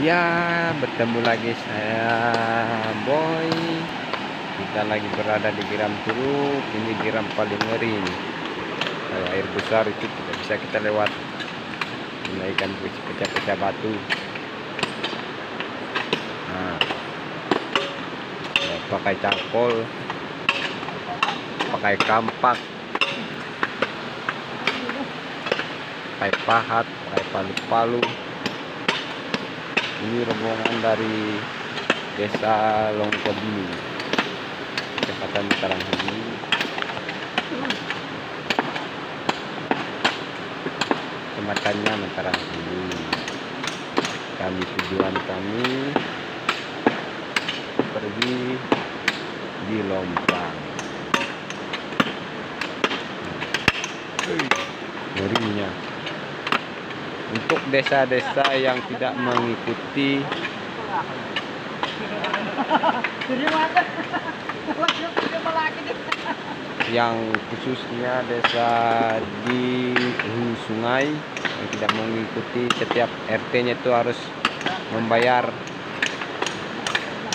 Ya, bertemu lagi saya Boy. Kita lagi berada di Giram Curug. Ini Giram paling ngeri nih. Kalau air besar itu tidak bisa kita lewat. Menaikkan pecah-pecah batu. Nah, ya, pakai cangkol, pakai kampak, pakai pahat, pakai palu-palu. Ini rombongan dari Desa Longkodini, Kecamatan Mataram Hulu. Kecamatannya Mataram Hulu. Tujuan kami pergi di Lompang. Ngerinya. Untuk desa-desa yang tidak mengikuti yang khususnya desa di hulu sungai yang tidak mengikuti, setiap RT-nya itu harus membayar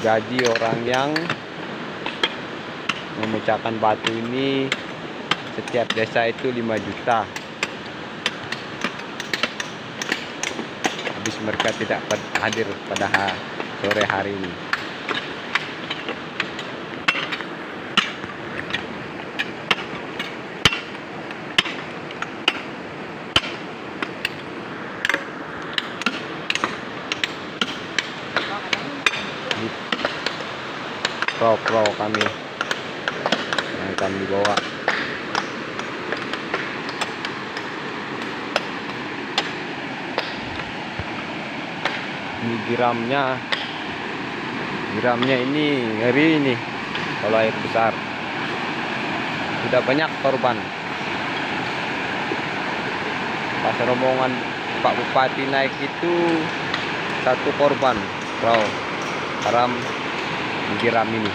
gaji orang yang memecahkan batu ini. Setiap desa itu 5 juta. Habis mereka tidak hadir pada sore hari ini. Pro kami yang kami bawa. Ini giramnya ini ngeri ini. Kalau air besar sudah banyak korban. Pas rombongan Pak Bupati naik itu 1 korban perahu karam giram ini.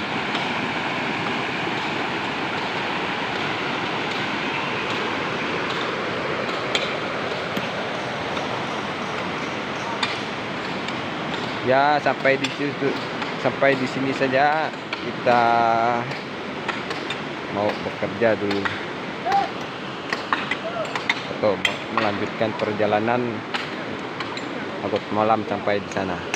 Ya, sampai di sini saja kita mau bekerja dulu atau melanjutkan perjalanan takut malam sampai di sana.